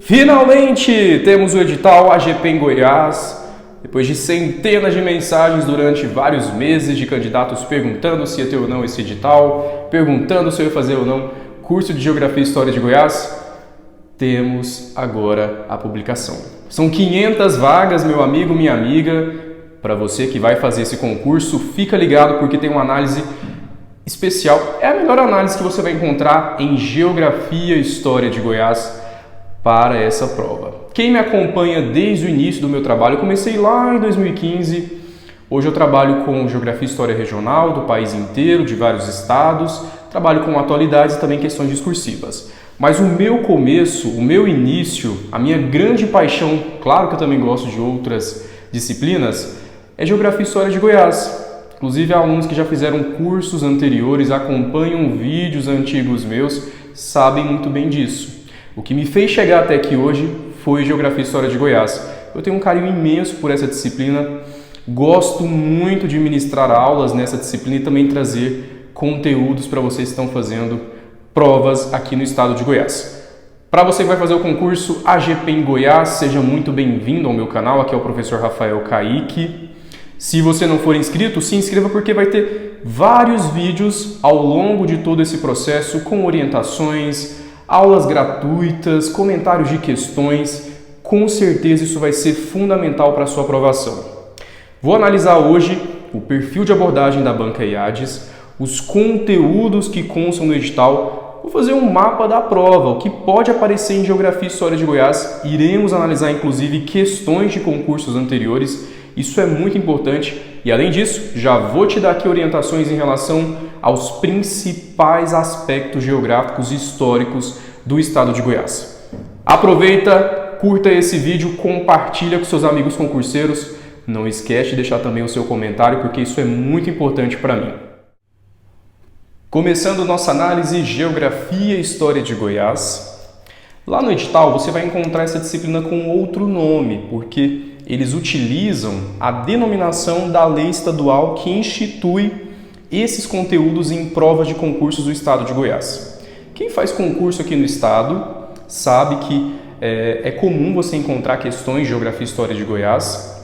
Finalmente temos o edital AGP em Goiás. Depois de centenas de mensagens durante vários meses de candidatos perguntando se ia ter ou não esse edital, perguntando se eu ia fazer ou não curso de Geografia e História de Goiás, temos agora a publicação. São 500 vagas, meu amigo, minha amiga. Para você que vai fazer esse concurso, fica ligado porque tem uma análise especial. É a melhor análise que você vai encontrar em Geografia e História de Goiás para essa prova. Quem me acompanha desde o início do meu trabalho, eu comecei lá em 2015. Hoje eu trabalho com Geografia e História Regional do país inteiro, de vários estados. Trabalho com atualidades e também questões discursivas. Mas o meu começo, o meu início, a minha grande paixão, claro que eu também gosto de outras disciplinas, é Geografia e História de Goiás. Inclusive, alunos que já fizeram cursos anteriores, acompanham vídeos antigos meus, sabem muito bem disso. O que me fez chegar até aqui hoje foi Geografia e História de Goiás. Eu tenho um carinho imenso por essa disciplina, gosto muito de ministrar aulas nessa disciplina e também trazer conteúdos para vocês que estão fazendo provas aqui no estado de Goiás. Para você que vai fazer o concurso AGP em Goiás, seja muito bem-vindo ao meu canal, aqui é o professor Rafael Kaique. Se você não for inscrito, se inscreva porque vai ter vários vídeos ao longo de todo esse processo com orientações, aulas gratuitas, comentários de questões. Com certeza isso vai ser fundamental para a sua aprovação. Vou analisar hoje o perfil de abordagem da banca IADES, os conteúdos que constam no edital. Vou fazer um mapa da prova, o que pode aparecer em Geografia e História de Goiás. Iremos analisar inclusive questões de concursos anteriores. Isso é muito importante e, além disso, já vou te dar aqui orientações em relação aos principais aspectos geográficos e históricos do estado de Goiás. Aproveita, curta esse vídeo, compartilha com seus amigos concurseiros. Não esquece de deixar também o seu comentário, porque isso é muito importante para mim. Começando nossa análise Geografia e História de Goiás. Lá no edital você vai encontrar essa disciplina com outro nome, porque eles utilizam a denominação da lei estadual que institui esses conteúdos em provas de concursos do estado de Goiás. Quem faz concurso aqui no estado sabe que é comum você encontrar questões de Geografia e História de Goiás.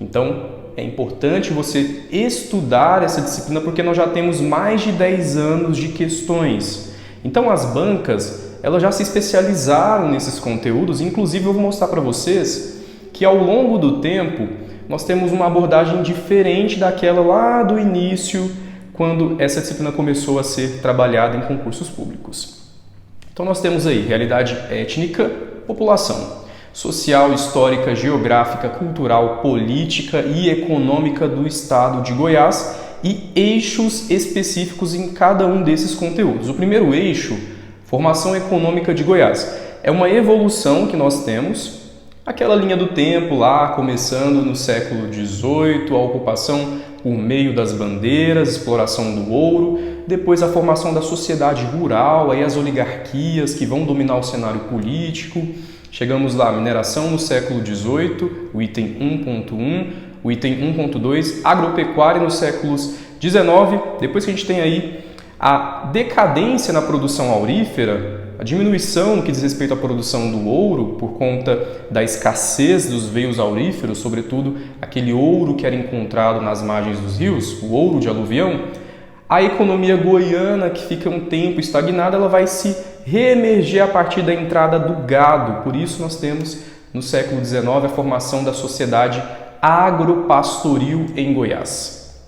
Então, é importante você estudar essa disciplina porque nós já temos mais de 10 anos de questões. Então, as bancas elas já se especializaram nesses conteúdos. Inclusive, eu vou mostrar para vocês que ao longo do tempo nós temos uma abordagem diferente daquela lá do início, quando essa disciplina começou a ser trabalhada em concursos públicos. Então nós temos aí realidade étnica, população, social, histórica, geográfica, cultural, política e econômica do estado de Goiás e eixos específicos em cada um desses conteúdos. O primeiro eixo, formação econômica de Goiás, é uma evolução que nós temos. Aquela linha do tempo lá, começando no século XVIII, a ocupação por meio das bandeiras, exploração do ouro, depois a formação da sociedade rural, aí as oligarquias que vão dominar o cenário político. Chegamos lá, mineração no século XVIII, o item 1.1, o item 1.2, agropecuária nos séculos XIX, depois que a gente tem aí a decadência na produção aurífera, a diminuição no que diz respeito à produção do ouro por conta da escassez dos veios auríferos, sobretudo aquele ouro que era encontrado nas margens dos rios, o ouro de aluvião. A economia goiana, que fica um tempo estagnada, ela vai se reemerger a partir da entrada do gado. Por isso nós temos no século XIX a formação da sociedade agropastoril em Goiás.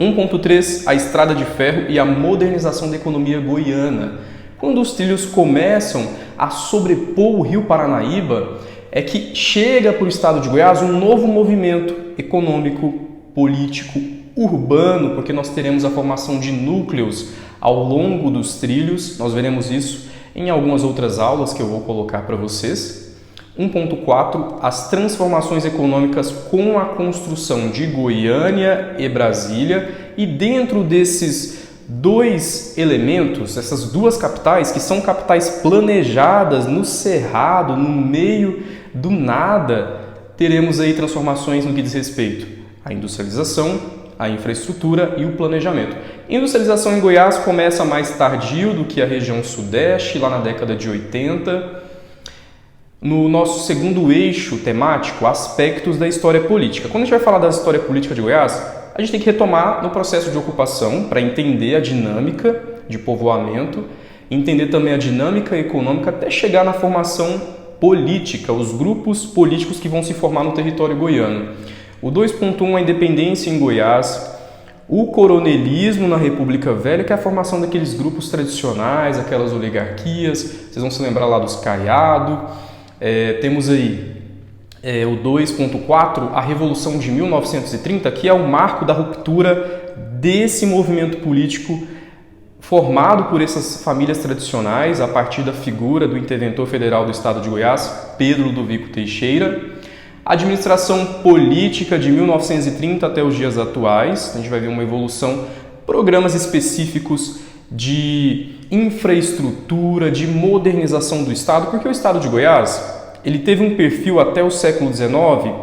1.3, a estrada de ferro e a modernização da economia goiana. Quando os trilhos começam a sobrepor o rio Paranaíba, é que chega para o estado de Goiás um novo movimento econômico, político, urbano, porque nós teremos a formação de núcleos ao longo dos trilhos. Nós veremos isso em algumas outras aulas que eu vou colocar para vocês. 1.4, as transformações econômicas com a construção de Goiânia e Brasília, e dentro desses dois elementos, essas duas capitais, que são capitais planejadas no cerrado, no meio do nada, teremos aí transformações no que diz respeito à industrialização, à infraestrutura e o planejamento. Industrialização em Goiás começa mais tardio do que a região sudeste, lá na década de 80. no nosso segundo eixo temático, aspectos da história política. Quando a gente vai falar da história política de Goiás, a gente tem que retomar no processo de ocupação para entender a dinâmica de povoamento, entender também a dinâmica econômica até chegar na formação política, os grupos políticos que vão se formar no território goiano. O 2.1, a independência em Goiás, o coronelismo na República Velha, que é a formação daqueles grupos tradicionais, aquelas oligarquias, vocês vão se lembrar lá dos Caiado. Temos aí o 2.4, a Revolução de 1930, que é o marco da ruptura desse movimento político formado por essas famílias tradicionais, a partir da figura do interventor federal do estado de Goiás, Pedro Ludovico Teixeira. A administração política de 1930 até os dias atuais, a gente vai ver uma evolução, programas específicos de infraestrutura, de modernização do estado, porque o estado de Goiás, ele teve um perfil até o século XIX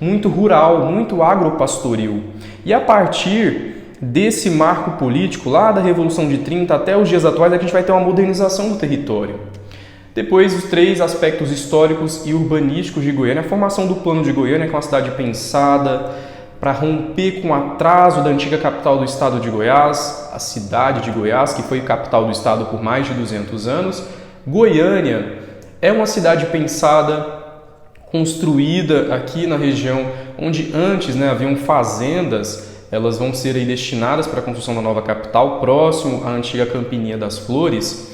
muito rural, muito agropastoril. E a partir desse marco político, lá da Revolução de 30 até os dias atuais, a gente vai ter uma modernização do território. Depois, os 3 aspectos históricos e urbanísticos de Goiânia, a formação do Plano de Goiânia, que é uma cidade pensada para romper com o atraso da antiga capital do estado de Goiás, a cidade de Goiás, que foi capital do estado por mais de 200 anos. Goiânia é uma cidade pensada, construída aqui na região onde antes haviam fazendas, elas vão ser aí destinadas para a construção da nova capital, próximo à antiga Campininha das Flores.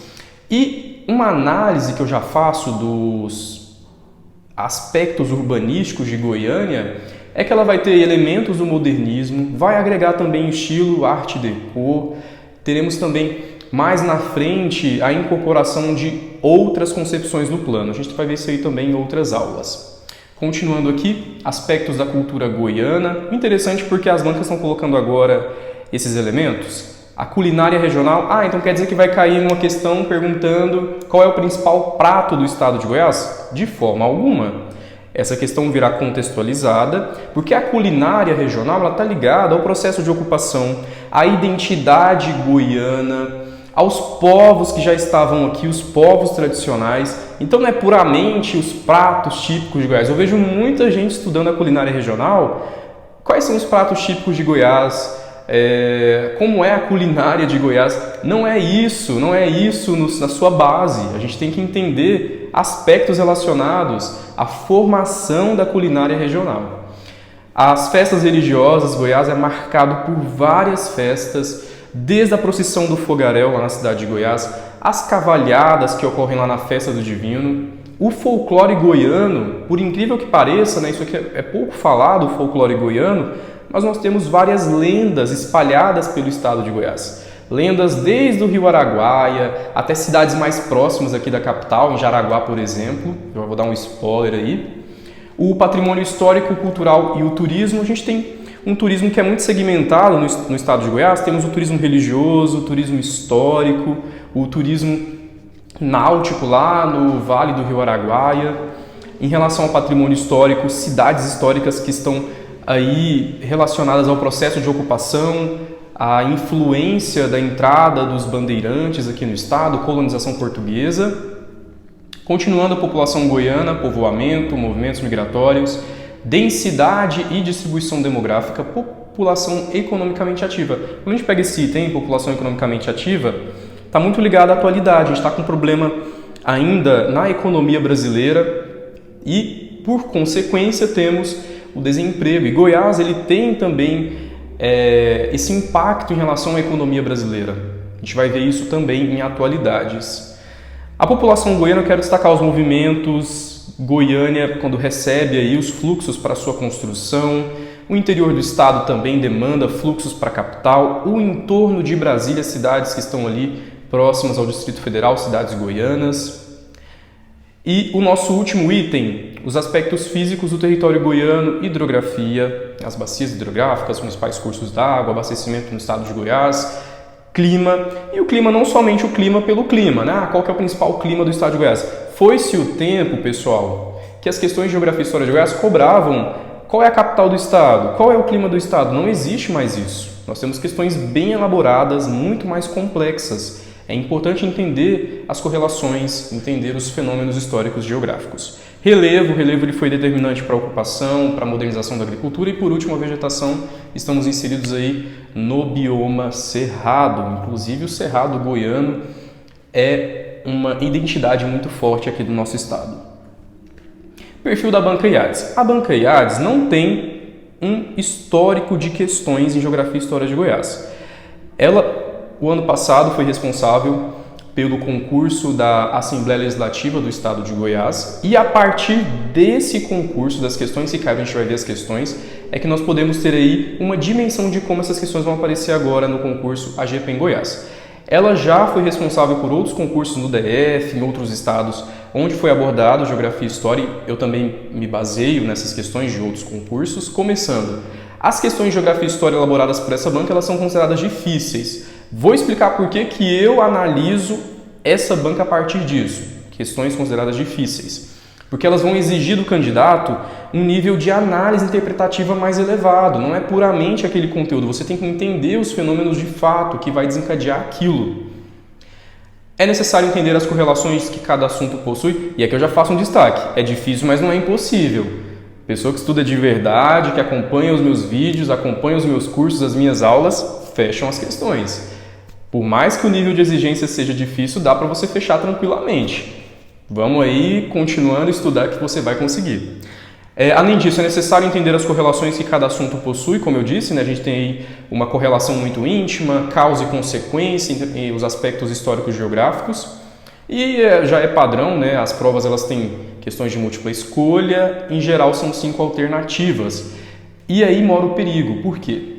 E uma análise que eu já faço dos aspectos urbanísticos de Goiânia é que ela vai ter elementos do modernismo, vai agregar também o estilo Art Deco, teremos também mais na frente a incorporação de outras concepções no plano. A gente vai ver isso aí também em outras aulas. Continuando aqui, aspectos da cultura goiana. Interessante porque as bancas estão colocando agora esses elementos. A culinária regional, então quer dizer que vai cair uma questão perguntando qual é o principal prato do estado de Goiás? De forma alguma. Essa questão virá contextualizada, porque a culinária regional está ligada ao processo de ocupação, à identidade goiana, aos povos que já estavam aqui, os povos tradicionais. Então não é puramente os pratos típicos de Goiás. Eu vejo muita gente estudando a culinária regional. Quais são os pratos típicos de Goiás? Como é a culinária de Goiás? Não é isso na sua base. A gente tem que entender aspectos relacionados à formação da culinária regional. As festas religiosas, Goiás é marcado por várias festas, desde a procissão do fogaréu lá na cidade de Goiás, as cavalhadas que ocorrem lá na festa do Divino, o folclore goiano, por incrível que pareça, isso aqui é pouco falado, o folclore goiano, mas nós temos várias lendas espalhadas pelo estado de Goiás. Lendas desde o Rio Araguaia até cidades mais próximas aqui da capital, em Jaraguá, por exemplo. Eu vou dar um spoiler aí. O patrimônio histórico, cultural e o turismo. A gente tem um turismo que é muito segmentado no estado de Goiás. Temos o turismo religioso, o turismo histórico, o turismo náutico lá no Vale do Rio Araguaia. Em relação ao patrimônio histórico, cidades históricas que estão aí relacionadas ao processo de ocupação, a influência da entrada dos bandeirantes aqui no estado, colonização portuguesa. Continuando, a população goiana, povoamento, movimentos migratórios, densidade e distribuição demográfica, população economicamente ativa. Quando a gente pega esse item, população economicamente ativa, está muito ligado à atualidade. A gente está com um problema ainda na economia brasileira e, por consequência, temos o desemprego. E Goiás ele tem também esse impacto em relação à economia brasileira. A gente vai ver isso também em atualidades. A população goiana, eu quero destacar os movimentos. Goiânia, quando recebe aí os fluxos para sua construção, o interior do estado também demanda fluxos para a capital, o entorno de Brasília, cidades que estão ali próximas ao Distrito Federal, cidades goianas. E o nosso último item, os aspectos físicos do território goiano, hidrografia, as bacias hidrográficas, os principais cursos d'água, abastecimento no estado de Goiás, clima, e o clima não somente o clima pelo clima, qual que é o principal clima do estado de Goiás? Foi-se o tempo, pessoal, que as questões de geografia e história de Goiás cobravam qual é a capital do estado, qual é o clima do estado. Não existe mais isso. Nós temos questões bem elaboradas, muito mais complexas. É importante entender as correlações, entender os fenômenos históricos geográficos. Relevo ele foi determinante para a ocupação, para a modernização da agricultura e, por último, a vegetação. Estamos inseridos aí no bioma cerrado, inclusive o cerrado goiano é uma identidade muito forte aqui do nosso estado. Perfil da Banca IADES. A Banca IADES não tem um histórico de questões em Geografia e História de Goiás. Ela, o ano passado, foi responsável pelo concurso da Assembleia Legislativa do Estado de Goiás e a partir desse concurso, das questões que caem, a gente vai ver as questões, é que nós podemos ter aí uma dimensão de como essas questões vão aparecer agora no concurso AGP em Goiás. Ela já foi responsável por outros concursos no DF, em outros estados, onde foi abordado Geografia e História. Eu também me baseio nessas questões de outros concursos, começando. As questões de Geografia e História elaboradas por essa banca, elas são consideradas difíceis. Vou explicar por que eu analiso essa banca a partir disso. Questões consideradas difíceis. Porque elas vão exigir do candidato um nível de análise interpretativa mais elevado. Não é puramente aquele conteúdo. Você tem que entender os fenômenos de fato que vai desencadear aquilo. É necessário entender as correlações que cada assunto possui. E aqui eu já faço um destaque. É difícil, mas não é impossível. Pessoa que estuda de verdade, que acompanha os meus vídeos, acompanha os meus cursos, as minhas aulas, fecham as questões. Por mais que o nível de exigência seja difícil, dá para você fechar tranquilamente. Vamos aí, continuando a estudar que você vai conseguir. Além disso, é necessário entender as correlações que cada assunto possui, como eu disse, né? A gente tem aí uma correlação muito íntima, causa e consequência, e os aspectos históricos e geográficos. E já é padrão, né? As provas elas têm questões de múltipla escolha, em geral são 5 alternativas. E aí mora o perigo, por quê?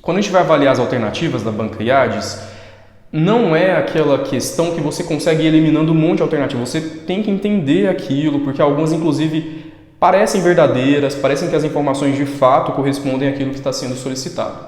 Quando a gente vai avaliar as alternativas da Banca IADES, não é aquela questão que você consegue ir eliminando um monte de alternativas. Você tem que entender aquilo, porque algumas, inclusive, parecem verdadeiras, parecem que as informações de fato correspondem àquilo que está sendo solicitado.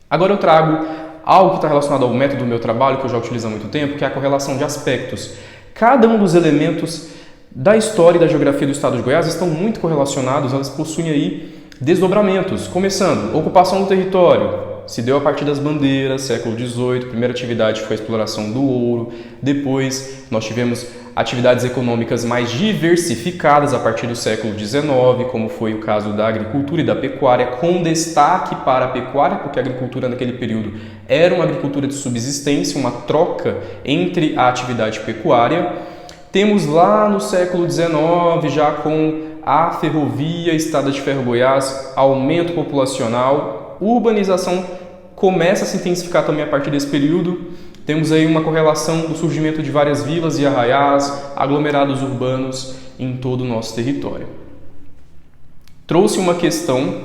Agora eu trago algo que está relacionado ao método do meu trabalho, que eu já utilizo há muito tempo, que é a correlação de aspectos. Cada um dos elementos da história e da geografia do estado de Goiás estão muito correlacionados, elas possuem aí desdobramentos. Começando, ocupação do território. Se deu a partir das bandeiras, século XVIII, primeira atividade foi a exploração do ouro. Depois, nós tivemos atividades econômicas mais diversificadas a partir do século XIX, como foi o caso da agricultura e da pecuária, com destaque para a pecuária, porque a agricultura naquele período era uma agricultura de subsistência, uma troca entre a atividade pecuária. Temos lá no século XIX, já com a ferrovia, estrada de ferro Goiás, aumento populacional, urbanização começa a se intensificar também a partir desse período. Temos aí uma correlação do surgimento de várias vilas e arraiais, aglomerados urbanos em todo o nosso território. Trouxe uma questão,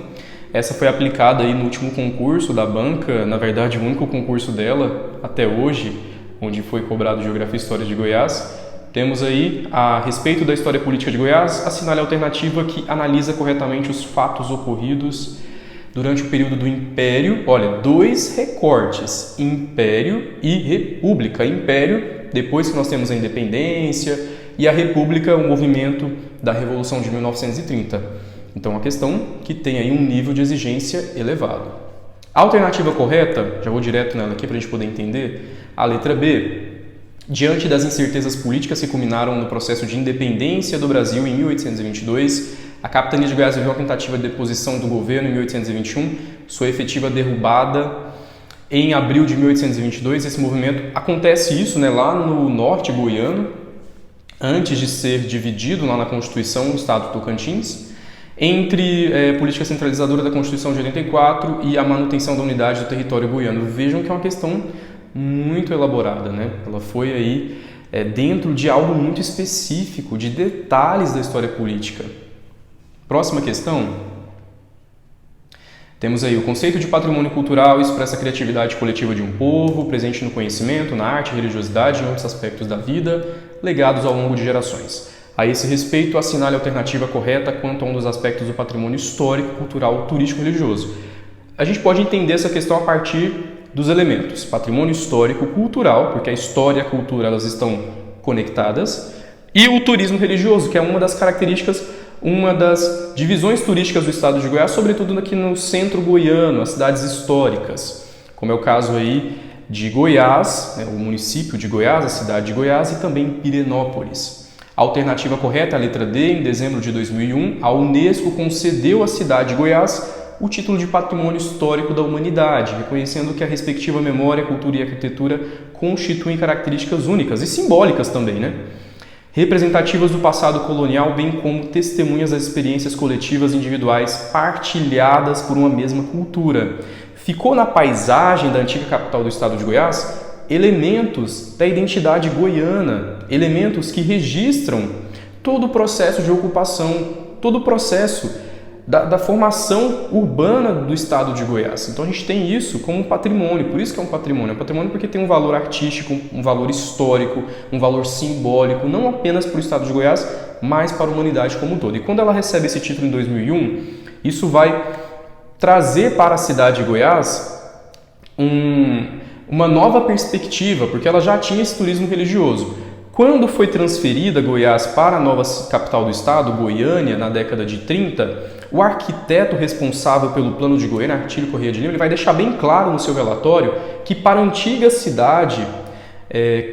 essa foi aplicada aí no último concurso da banca, na verdade o único concurso dela até hoje, onde foi cobrado Geografia e História de Goiás. Temos aí, a respeito da história política de Goiás, assinale a alternativa que analisa corretamente os fatos ocorridos durante o período do Império. Olha, 2 recortes, Império e República. Império, depois que nós temos a independência, e a República, o movimento da Revolução de 1930. Então, uma questão que tem aí um nível de exigência elevado. A alternativa correta, já vou direto nela aqui para a gente poder entender, a letra B. Diante das incertezas políticas que culminaram no processo de independência do Brasil em 1822, a capitania de Goiás viveu a tentativa de deposição do governo em 1821, sua efetiva derrubada em abril de 1822. Esse movimento acontece isso, né, lá no norte goiano, antes de ser dividido lá na Constituição do Estado do Tocantins, entre política centralizadora da Constituição de 84 e a manutenção da unidade do território goiano. Vejam que é uma questão muito elaborada, né? Ela foi aí dentro de algo muito específico, de detalhes da história política. Próxima questão. Temos aí o conceito de patrimônio cultural expressa a criatividade coletiva de um povo, presente no conhecimento, na arte, religiosidade e em outros aspectos da vida, legados ao longo de gerações. A esse respeito, assinale a alternativa correta quanto a um dos aspectos do patrimônio histórico, cultural, turístico e religioso. A gente pode entender essa questão a partir dos elementos patrimônio histórico, cultural, porque a história e a cultura elas estão conectadas, e o turismo religioso, que é uma das características, uma das divisões turísticas do estado de Goiás, sobretudo aqui no centro goiano, as cidades históricas, como é o caso aí de Goiás, né, o município de Goiás, a cidade de Goiás, e também Pirenópolis. A alternativa correta é a letra D. Em dezembro de 2001, a Unesco concedeu à cidade de Goiás o título de Patrimônio Histórico da Humanidade, reconhecendo que a respectiva memória, cultura e arquitetura constituem características únicas e simbólicas também, né? Representativas do passado colonial, bem como testemunhas das experiências coletivas e individuais partilhadas por uma mesma cultura. Ficou na paisagem da antiga capital do estado de Goiás elementos da identidade goiana, elementos que registram todo o processo de ocupação, todo o processo da formação urbana do estado de Goiás. Então a gente tem isso como um patrimônio, por isso que é um patrimônio. É um patrimônio porque tem um valor artístico, um valor histórico, um valor simbólico, não apenas para o estado de Goiás, mas para a humanidade como um todo. E quando ela recebe esse título em 2001, isso vai trazer para a cidade de Goiás uma nova perspectiva, porque ela já tinha esse turismo religioso. Quando foi transferida Goiás para a nova capital do estado, Goiânia, na década de 30, o arquiteto responsável pelo plano de Goiânia, Artílio Corrêa de Lima, ele vai deixar bem claro no seu relatório que para a antiga cidade,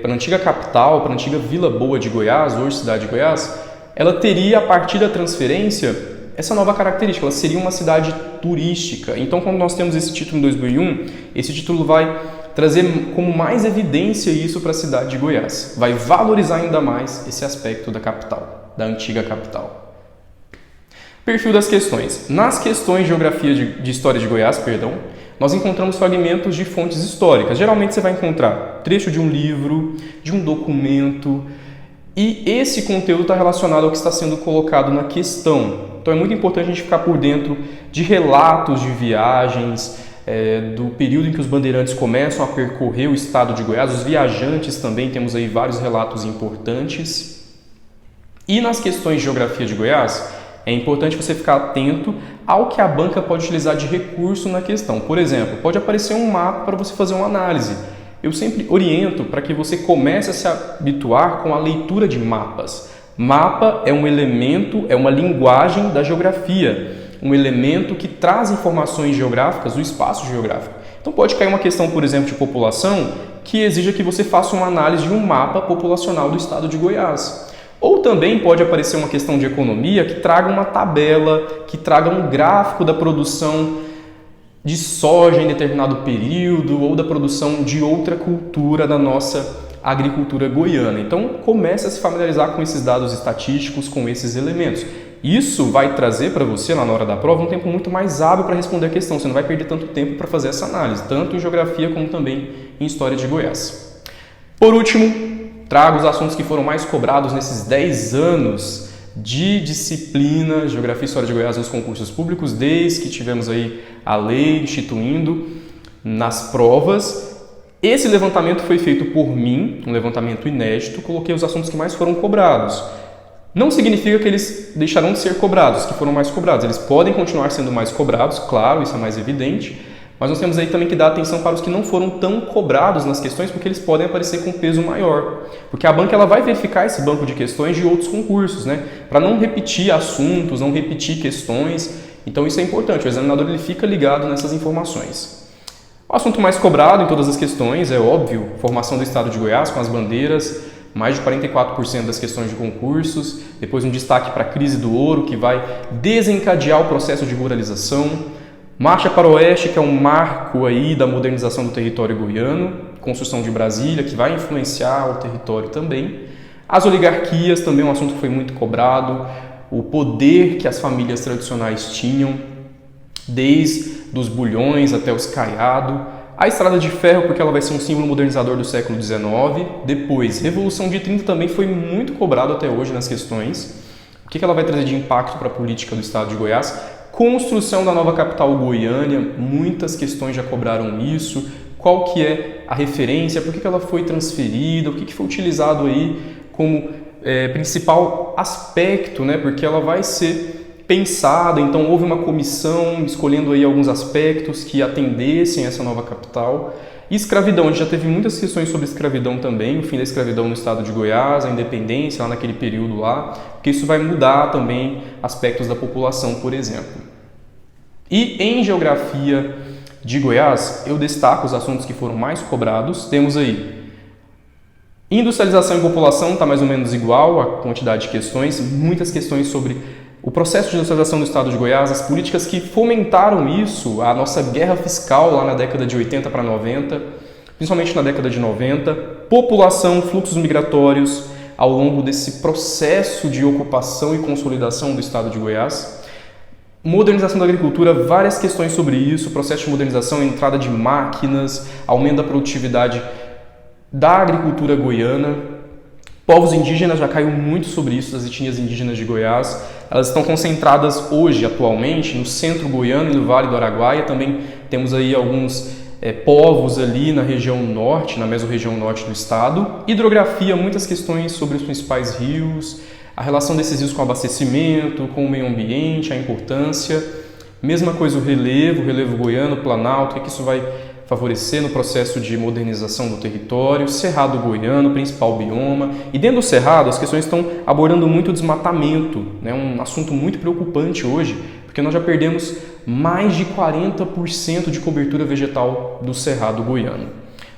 para a antiga capital, para a antiga Vila Boa de Goiás, hoje cidade de Goiás, ela teria, a partir da transferência, essa nova característica, ela seria uma cidade turística. Então, quando nós temos esse título em 2001, esse título vai trazer como mais evidência isso para a cidade de Goiás. Vai valorizar ainda mais esse aspecto da capital, da antiga capital. Perfil das questões. Nas questões de geografia de história de Goiás, nós encontramos fragmentos de fontes históricas. Geralmente você vai encontrar trecho de um livro, de um documento, e esse conteúdo está relacionado ao que está sendo colocado na questão. Então é muito importante a gente ficar por dentro de relatos de viagens, do período em que os bandeirantes começam a percorrer o estado de Goiás, os viajantes também, temos aí vários relatos importantes. E nas questões de geografia de Goiás, é importante você ficar atento ao que a banca pode utilizar de recurso na questão. Por exemplo, pode aparecer um mapa para você fazer uma análise. Eu sempre oriento para que você comece a se habituar com a leitura de mapas. Mapa é um elemento, é uma linguagem da geografia, um elemento que traz informações geográficas do espaço geográfico. Então pode cair uma questão, por exemplo, de população, que exija que você faça uma análise de um mapa populacional do estado de Goiás. Ou também pode aparecer uma questão de economia que traga uma tabela, que traga um gráfico da produção de soja em determinado período ou da produção de outra cultura da nossa agricultura goiana. Então, comece a se familiarizar com esses dados estatísticos, com esses elementos. Isso vai trazer para você, lá na hora da prova, um tempo muito mais hábil para responder a questão. Você não vai perder tanto tempo para fazer essa análise, tanto em geografia como também em história de Goiás. Por último, trago os assuntos que foram mais cobrados nesses 10 anos de disciplina Geografia e História de Goiás nos concursos públicos, desde que tivemos aí a lei instituindo nas provas. Esse levantamento foi feito por mim, um levantamento inédito, coloquei os assuntos que mais foram cobrados. Não significa que eles deixarão de ser cobrados, que foram mais cobrados. Eles podem continuar sendo mais cobrados, claro, isso é mais evidente, mas nós temos aí também que dar atenção para os que não foram tão cobrados nas questões, porque eles podem aparecer com peso maior. Porque a banca ela vai verificar esse banco de questões de outros concursos, né? Para não repetir assuntos, não repetir questões. Então isso é importante, o examinador ele fica ligado nessas informações. O assunto mais cobrado em todas as questões é óbvio, formação do estado de Goiás com as bandeiras, mais de 44% das questões de concursos, depois um destaque para a crise do ouro, que vai desencadear o processo de ruralização, Marcha para o Oeste, que é um marco aí da modernização do território goiano, construção de Brasília, que vai influenciar o território também, as oligarquias, também um assunto que foi muito cobrado, o poder que as famílias tradicionais tinham, desde os bulhões até os caiados, a estrada de ferro, porque ela vai ser um símbolo modernizador do século XIX. Depois, Revolução de 30 também foi muito cobrado até hoje nas questões. O que ela vai trazer de impacto para a política do estado de Goiás? Construção da nova capital Goiânia, muitas questões já cobraram isso. Qual que é a referência? Por que ela foi transferida? O que foi utilizado aí como principal aspecto, né? Porque ela vai ser pensada, então houve uma comissão escolhendo aí alguns aspectos que atendessem essa nova capital. E escravidão, a gente já teve muitas questões sobre escravidão também, o fim da escravidão no estado de Goiás, a independência lá naquele período lá, porque isso vai mudar também aspectos da população, por exemplo. E em geografia de Goiás, eu destaco os assuntos que foram mais cobrados. Temos aí industrialização e população, está mais ou menos igual a quantidade de questões, muitas questões sobre o processo de industrialização do estado de Goiás, as políticas que fomentaram isso, a nossa guerra fiscal lá na década de 80 para 90, principalmente na década de 90, população, fluxos migratórios ao longo desse processo de ocupação e consolidação do estado de Goiás, modernização da agricultura, várias questões sobre isso, processo de modernização, entrada de máquinas, aumento da produtividade da agricultura goiana. Povos indígenas, já caiu muito sobre isso, das etnias indígenas de Goiás. Elas estão concentradas hoje, atualmente, no centro goiano e no Vale do Araguaia. Também temos aí alguns povos ali na região norte, na mesorregião norte do estado. Hidrografia, muitas questões sobre os principais rios, a relação desses rios com o abastecimento, com o meio ambiente, a importância. Mesma coisa o relevo goiano, planalto, o que isso vai favorecer no processo de modernização do território, Cerrado goiano, principal bioma. E dentro do Cerrado, as questões estão abordando muito o desmatamento, né? Um assunto muito preocupante hoje, porque nós já perdemos mais de 40% de cobertura vegetal do Cerrado goiano.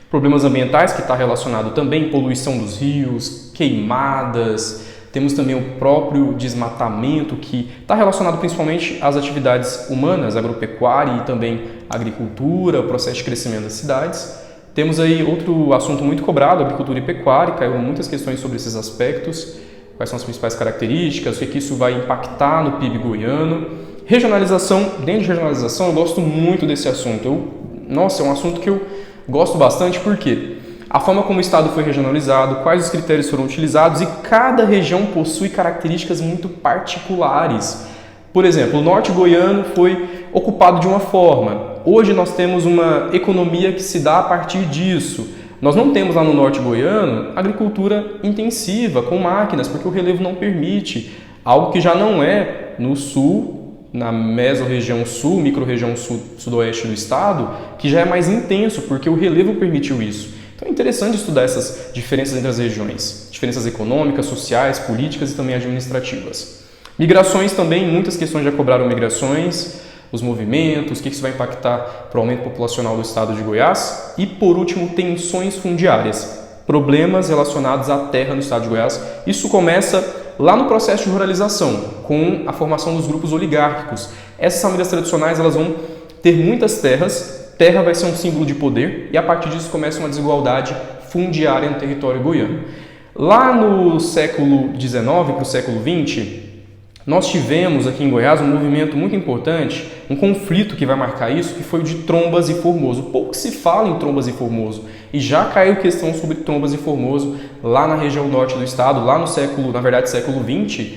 Problemas ambientais, que está relacionado também, poluição dos rios, queimadas. Temos também o próprio desmatamento, que está relacionado principalmente às atividades humanas, agropecuária e também agricultura, o processo de crescimento das cidades. Temos aí outro assunto muito cobrado, agricultura e pecuária, caíram muitas questões sobre esses aspectos, quais são as principais características, o que isso vai impactar no PIB goiano. Regionalização, dentro de regionalização eu gosto muito desse assunto. Nossa, é um assunto que eu gosto bastante, por quê? A forma como o estado foi regionalizado, quais os critérios foram utilizados e cada região possui características muito particulares. Por exemplo, o norte goiano foi ocupado de uma forma. Hoje nós temos uma economia que se dá a partir disso. Nós não temos lá no norte goiano agricultura intensiva, com máquinas, porque o relevo não permite. Algo que já não é no sul, na mesorregião sul, microrregião sudoeste do estado, que já é mais intenso, porque o relevo permitiu isso. Então é interessante estudar essas diferenças entre as regiões, diferenças econômicas, sociais, políticas e também administrativas. Migrações também, muitas questões já cobraram migrações, os movimentos, o que isso vai impactar para o aumento populacional do estado de Goiás. E, por último, tensões fundiárias, problemas relacionados à terra no estado de Goiás. Isso começa lá no processo de ruralização, com a formação dos grupos oligárquicos. Essas famílias tradicionais elas vão ter muitas terras. Terra vai ser um símbolo de poder e a partir disso começa uma desigualdade fundiária no território goiano. Lá no século XIX para o século XX, nós tivemos aqui em Goiás um movimento muito importante, um conflito que vai marcar isso, que foi o de Trombas e Formoso. Pouco se fala em Trombas e Formoso e já caiu questão sobre Trombas e Formoso lá na região norte do estado, lá no século XX,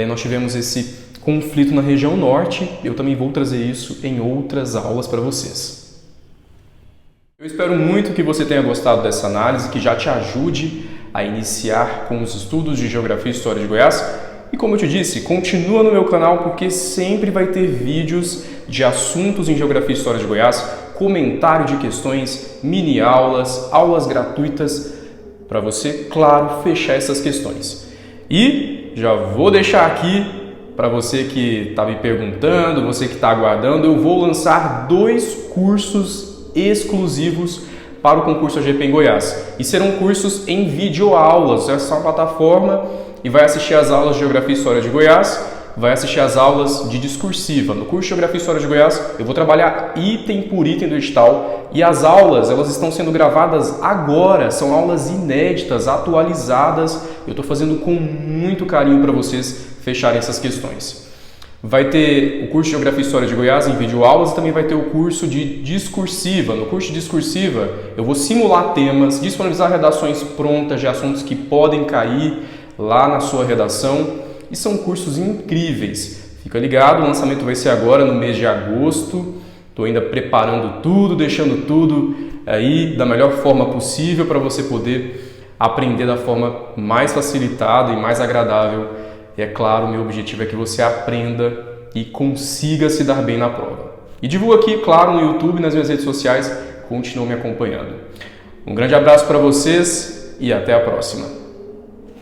nós tivemos esse conflito na região norte. Eu também vou trazer isso em outras aulas para vocês. Eu espero muito que você tenha gostado dessa análise, que já te ajude a iniciar com os estudos de Geografia e História de Goiás. E como eu te disse, continua no meu canal porque sempre vai ter vídeos de assuntos em Geografia e História de Goiás, comentário de questões, mini aulas, aulas gratuitas, para você, claro, fechar essas questões. E já vou deixar aqui, para você que está me perguntando, você que está aguardando, eu vou lançar 2 cursos exclusivos para o concurso AGP em Goiás. E serão cursos em videoaulas. Você vai acessar uma plataforma e vai assistir as aulas de Geografia e História de Goiás, vai assistir as aulas de discursiva. No curso de Geografia e História de Goiás, eu vou trabalhar item por item do edital e as aulas, elas estão sendo gravadas agora, são aulas inéditas, atualizadas. Eu estou fazendo com muito carinho para vocês fecharem essas questões. Vai ter o curso de Geografia e História de Goiás em videoaulas e também vai ter o curso de discursiva. No curso de discursiva, eu vou simular temas, disponibilizar redações prontas de assuntos que podem cair lá na sua redação. E são cursos incríveis. Fica ligado, o lançamento vai ser agora no mês de agosto. Estou ainda preparando tudo, deixando tudo aí da melhor forma possível para você poder aprender da forma mais facilitada e mais agradável. E é claro, meu objetivo é que você aprenda e consiga se dar bem na prova. E divulga aqui, claro, no YouTube e nas minhas redes sociais. Continue me acompanhando. Um grande abraço para vocês e até a próxima.